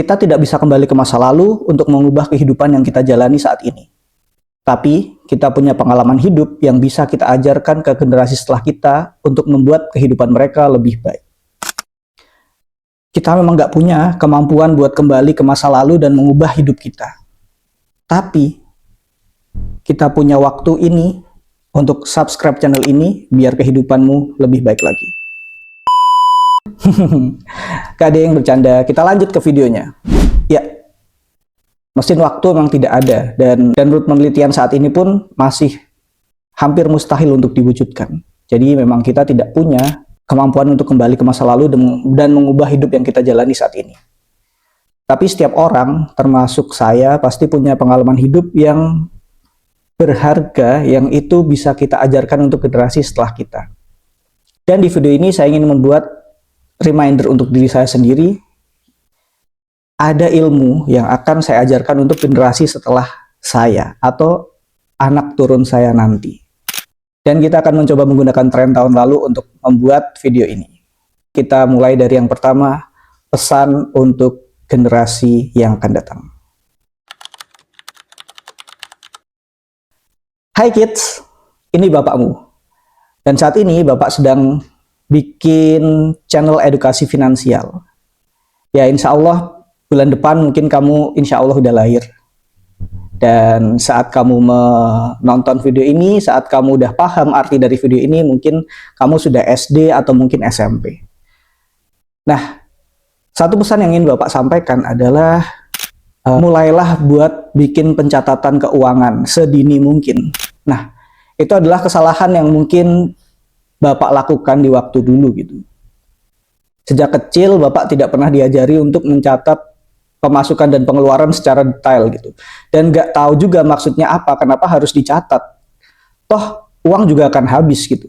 Kita tidak bisa kembali ke masa lalu untuk mengubah kehidupan yang kita jalani saat ini. Tapi, kita punya pengalaman hidup yang bisa kita ajarkan ke generasi setelah kita untuk membuat kehidupan mereka lebih baik. Kita memang nggak punya kemampuan buat kembali ke masa lalu dan mengubah hidup kita. Tapi, kita punya waktu ini untuk subscribe channel ini biar kehidupanmu lebih baik lagi. Gak ada yang bercanda, kita lanjut ke videonya. Ya, mesin waktu memang tidak ada, dan menurut penelitian saat ini pun masih hampir mustahil untuk diwujudkan. Jadi memang kita tidak punya kemampuan untuk kembali ke masa lalu dan mengubah hidup yang kita jalani saat ini. Tapi setiap orang, termasuk saya, pasti punya pengalaman hidup yang berharga, yang itu bisa kita ajarkan untuk generasi setelah kita. Dan di video ini saya ingin membuat reminder untuk diri saya sendiri, ada ilmu yang akan saya ajarkan untuk generasi setelah saya atau anak turun saya nanti. Dan kita akan mencoba menggunakan tren tahun lalu untuk membuat video ini. Kita mulai dari yang pertama, pesan untuk generasi yang akan datang. Hai kids, ini bapakmu. Dan saat ini bapak sedang bikin channel edukasi finansial. Ya, insya Allah bulan depan mungkin kamu insya Allah udah lahir. Dan saat kamu menonton video ini, saat kamu udah paham arti dari video ini, mungkin kamu sudah SD atau mungkin SMP. Nah, satu pesan yang ingin Bapak sampaikan adalah mulailah buat bikin pencatatan keuangan sedini mungkin. Nah, itu adalah kesalahan yang mungkin Bapak lakukan di waktu dulu gitu. Sejak kecil Bapak tidak pernah diajari untuk mencatat pemasukan dan pengeluaran secara detail gitu. Dan nggak tahu juga maksudnya apa, kenapa harus dicatat. Toh uang juga akan habis gitu.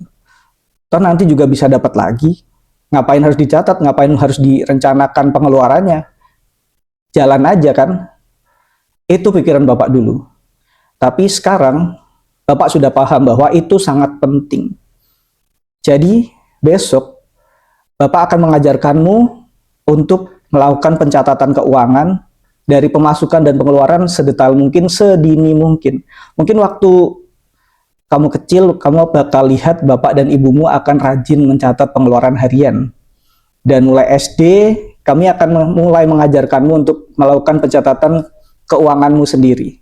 Toh nanti juga bisa dapat lagi. Ngapain harus dicatat, ngapain harus direncanakan pengeluarannya. Jalan aja kan. Itu pikiran Bapak dulu. Tapi sekarang Bapak sudah paham bahwa itu sangat penting. Jadi, besok Bapak akan mengajarkanmu untuk melakukan pencatatan keuangan dari pemasukan dan pengeluaran sedetail mungkin, sedini mungkin. Mungkin waktu kamu kecil, kamu bakal lihat Bapak dan Ibumu akan rajin mencatat pengeluaran harian. Dan mulai SD, kami akan mulai mengajarkanmu untuk melakukan pencatatan keuanganmu sendiri.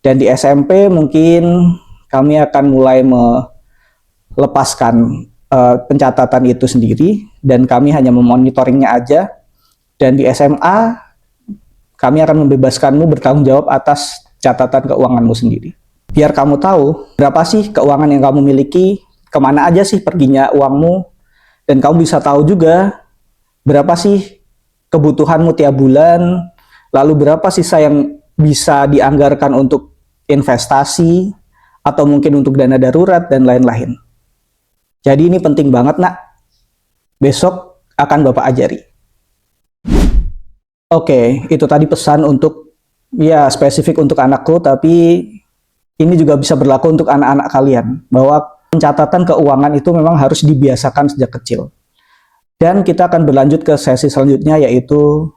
Dan di SMP mungkin kami akan mulai lepaskan pencatatan itu sendiri, dan kami hanya memonitoringnya aja. Dan di SMA kami akan membebaskanmu bertanggung jawab atas catatan keuanganmu sendiri, biar kamu tahu berapa sih keuangan yang kamu miliki, kemana aja sih perginya uangmu, dan kamu bisa tahu juga berapa sih kebutuhanmu tiap bulan, lalu berapa sisa yang bisa dianggarkan untuk investasi atau mungkin untuk dana darurat dan lain-lain. Jadi ini penting banget nak, besok akan Bapak ajari. Oke, itu tadi pesan untuk, ya spesifik untuk anakku, tapi ini juga bisa berlaku untuk anak-anak kalian, bahwa pencatatan keuangan itu memang harus dibiasakan sejak kecil. Dan kita akan berlanjut ke sesi selanjutnya, yaitu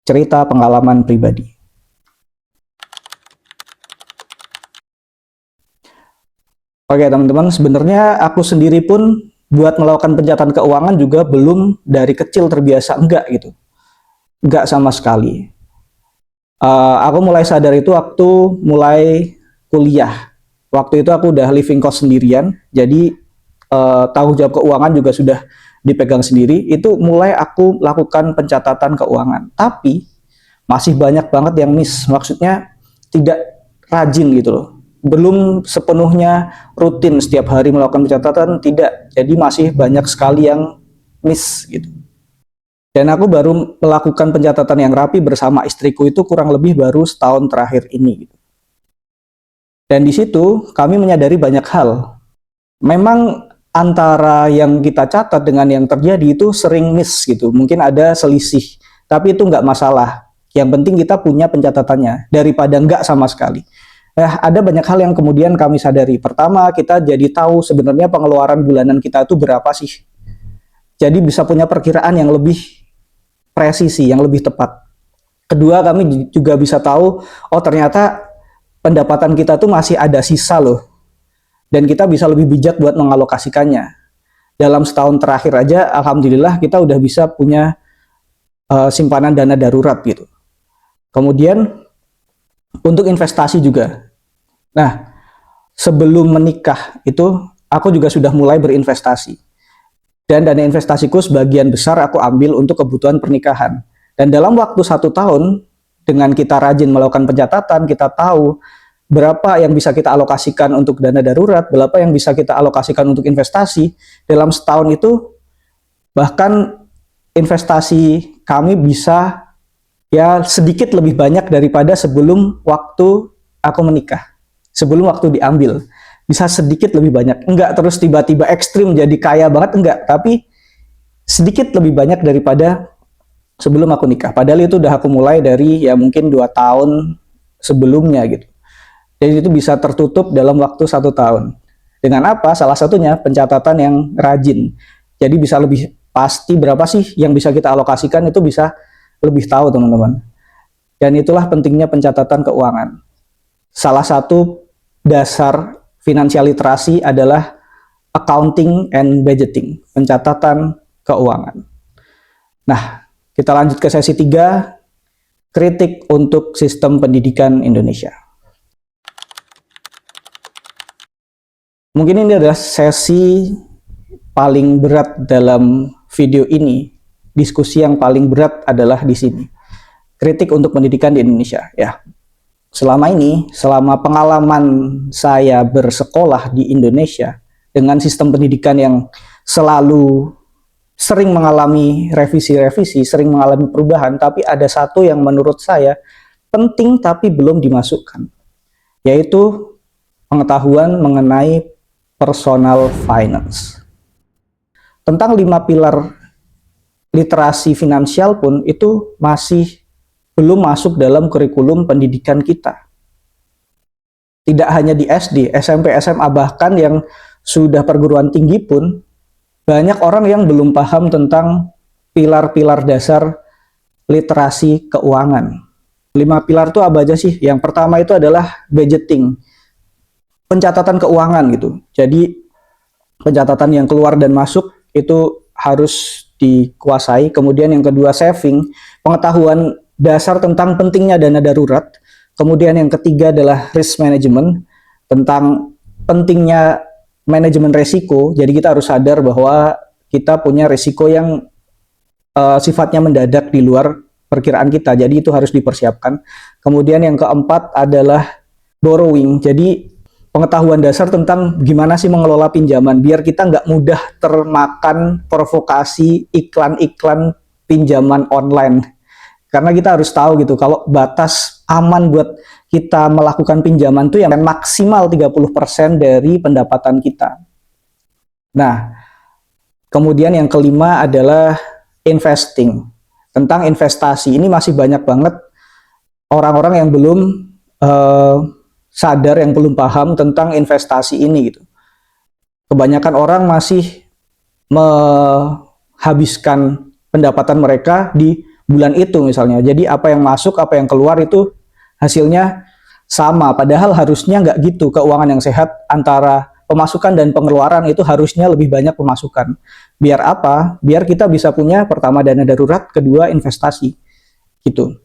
cerita pengalaman pribadi. Oke teman-teman, sebenarnya aku sendiri pun buat melakukan pencatatan keuangan juga belum dari kecil terbiasa, enggak gitu. Enggak sama sekali. Aku mulai sadar itu waktu mulai kuliah. Waktu itu aku udah living cost sendirian, jadi tanggung jawab keuangan juga sudah dipegang sendiri. Itu mulai aku lakukan pencatatan keuangan. Tapi masih banyak banget yang miss, maksudnya tidak rajin gitu loh. Belum sepenuhnya rutin setiap hari melakukan pencatatan, tidak. Jadi masih banyak sekali yang miss gitu. Dan aku baru melakukan pencatatan yang rapi bersama istriku itu kurang lebih baru setahun terakhir ini gitu. Dan di situ kami menyadari banyak hal. Memang antara yang kita catat dengan yang terjadi itu sering miss gitu. Mungkin ada selisih, tapi itu nggak masalah. Yang penting kita punya pencatatannya daripada nggak sama sekali. Ada banyak hal yang kemudian kami sadari. Pertama, kita jadi tahu sebenarnya pengeluaran bulanan kita itu berapa sih. Jadi bisa punya perkiraan yang lebih presisi, yang lebih tepat. Kedua, kami juga bisa tahu, oh ternyata pendapatan kita tuh masih ada sisa loh. Dan kita bisa lebih bijak buat mengalokasikannya. Dalam setahun terakhir aja, alhamdulillah kita udah bisa punya simpanan dana darurat gitu. Kemudian untuk investasi juga. Nah, sebelum menikah itu aku juga sudah mulai berinvestasi. Dan dana investasiku sebagian besar aku ambil untuk kebutuhan pernikahan. Dan dalam waktu 1 tahun, dengan kita rajin melakukan pencatatan, kita tahu berapa yang bisa kita alokasikan untuk dana darurat, berapa yang bisa kita alokasikan untuk investasi. Dalam setahun itu, bahkan investasi kami bisa ya sedikit lebih banyak daripada sebelum waktu aku menikah, sebelum waktu diambil. Bisa sedikit lebih banyak, enggak terus tiba-tiba ekstrim jadi kaya banget, enggak, tapi sedikit lebih banyak daripada sebelum aku nikah. Padahal itu udah aku mulai dari ya mungkin 2 tahun sebelumnya gitu. Jadi itu bisa tertutup dalam waktu 1 tahun. Dengan apa? Salah satunya pencatatan yang rajin. Jadi bisa lebih pasti berapa sih yang bisa kita alokasikan, itu bisa lebih tahu teman-teman. Dan itulah pentingnya pencatatan keuangan. Salah satu dasar financial literasi adalah accounting and budgeting, pencatatan keuangan. Nah, kita lanjut ke sesi 3, kritik untuk sistem pendidikan Indonesia. Mungkin ini adalah sesi paling berat dalam video ini. Diskusi yang paling berat adalah di sini. Kritik untuk pendidikan di Indonesia. Ya, selama pengalaman saya bersekolah di Indonesia dengan sistem pendidikan yang selalu sering mengalami revisi-revisi, sering mengalami perubahan, tapi ada satu yang menurut saya penting tapi belum dimasukkan, yaitu pengetahuan mengenai personal finance. Tentang 5 pilar literasi finansial pun itu masih belum masuk dalam kurikulum pendidikan kita. Tidak hanya di SD, SMP, SMA, bahkan yang sudah perguruan tinggi pun banyak orang yang belum paham tentang pilar-pilar dasar literasi keuangan. 5 pilar itu apa aja sih? Yang pertama itu adalah budgeting, pencatatan keuangan gitu. Jadi pencatatan yang keluar dan masuk itu harus dikuasai. Kemudian yang kedua saving, pengetahuan dasar tentang pentingnya dana darurat. Kemudian yang ketiga adalah risk management, tentang pentingnya manajemen resiko. Jadi kita harus sadar bahwa kita punya resiko yang sifatnya mendadak di luar perkiraan kita. Jadi itu harus dipersiapkan. Kemudian yang keempat adalah borrowing. Jadi pengetahuan dasar tentang gimana sih mengelola pinjaman biar kita nggak mudah termakan provokasi iklan-iklan pinjaman online. Karena kita harus tahu gitu, kalau batas aman buat kita melakukan pinjaman itu yang maksimal 30% dari pendapatan kita. Nah, kemudian yang kelima adalah investing. Tentang investasi, ini masih banyak banget orang-orang yang belum sadar, yang belum paham tentang investasi ini gitu. Kebanyakan orang masih menghabiskan pendapatan mereka di bulan itu misalnya. Jadi apa yang masuk, apa yang keluar itu hasilnya sama. Padahal harusnya nggak gitu. Keuangan yang sehat antara pemasukan dan pengeluaran itu harusnya lebih banyak pemasukan. Biar apa? Biar kita bisa punya pertama dana darurat, kedua investasi. Gitu.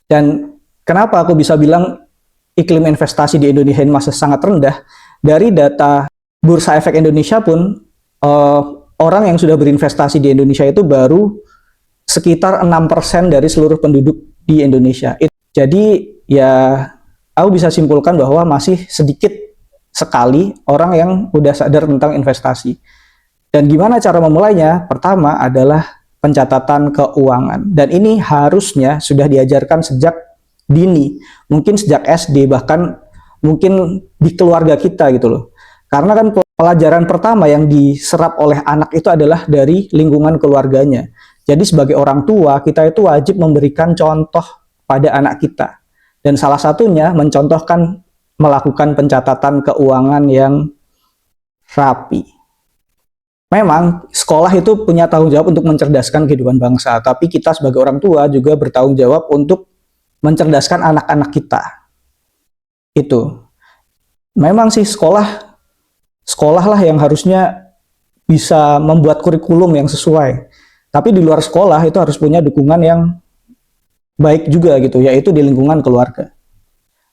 Dan kenapa aku bisa bilang iklim investasi di Indonesia ini masih sangat rendah? Dari data Bursa Efek Indonesia pun orang yang sudah berinvestasi di Indonesia itu baru sekitar 6% dari seluruh penduduk di Indonesia. Jadi ya aku bisa simpulkan bahwa masih sedikit sekali orang yang udah sadar tentang investasi. Dan gimana cara memulainya? Pertama adalah pencatatan keuangan. Dan ini harusnya sudah diajarkan sejak dini. Mungkin sejak SD, bahkan mungkin di keluarga kita gitu loh. Karena kan pelajaran pertama yang diserap oleh anak itu adalah dari lingkungan keluarganya. Jadi sebagai orang tua, kita itu wajib memberikan contoh pada anak kita. Dan salah satunya mencontohkan melakukan pencatatan keuangan yang rapi. Memang sekolah itu punya tanggung jawab untuk mencerdaskan kehidupan bangsa, tapi kita sebagai orang tua juga bertanggung jawab untuk mencerdaskan anak-anak kita. Itu. Memang sih sekolah lah yang harusnya bisa membuat kurikulum yang sesuai. Tapi di luar sekolah itu harus punya dukungan yang baik juga gitu, yaitu di lingkungan keluarga.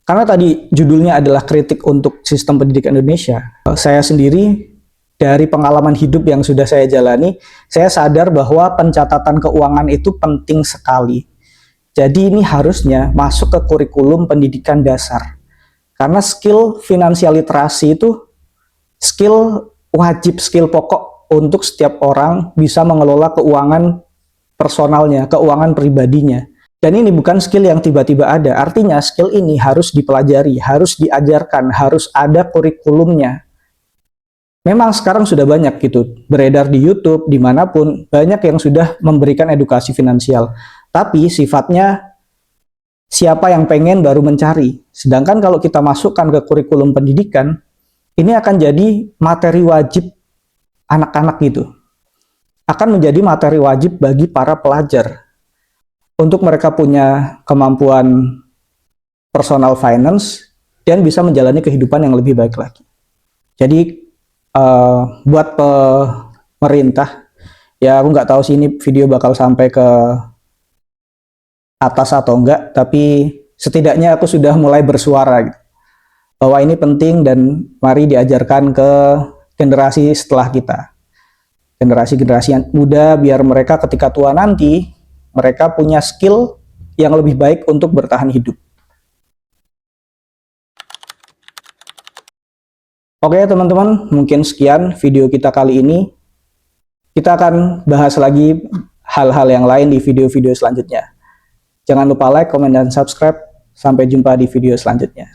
Karena tadi judulnya adalah kritik untuk sistem pendidikan Indonesia. Saya sendiri dari pengalaman hidup yang sudah saya jalani, saya sadar bahwa pencatatan keuangan itu penting sekali. Jadi ini harusnya masuk ke kurikulum pendidikan dasar. Karena skill finansial literasi itu skill wajib, skill pokok untuk setiap orang bisa mengelola keuangan personalnya, keuangan pribadinya. Dan ini bukan skill yang tiba-tiba ada, artinya skill ini harus dipelajari, harus diajarkan, harus ada kurikulumnya. Memang sekarang sudah banyak gitu, beredar di YouTube, dimanapun, banyak yang sudah memberikan edukasi finansial. Tapi sifatnya siapa yang pengen baru mencari. Sedangkan kalau kita masukkan ke kurikulum pendidikan, ini akan jadi materi wajib anak-anak gitu. Akan menjadi materi wajib bagi para pelajar. Untuk mereka punya kemampuan personal finance dan bisa menjalani kehidupan yang lebih baik lagi. Jadi buat pemerintah, ya aku nggak tahu sih ini video bakal sampai ke atas atau enggak, tapi setidaknya aku sudah mulai bersuara gitu, bahwa ini penting dan mari diajarkan ke generasi setelah kita. Generasi-generasi yang muda biar mereka ketika tua nanti mereka punya skill yang lebih baik untuk bertahan hidup. Oke teman-teman, mungkin sekian video kita kali ini. Kita akan bahas lagi hal-hal yang lain di video-video selanjutnya. Jangan lupa like, komen, dan subscribe. Sampai jumpa di video selanjutnya.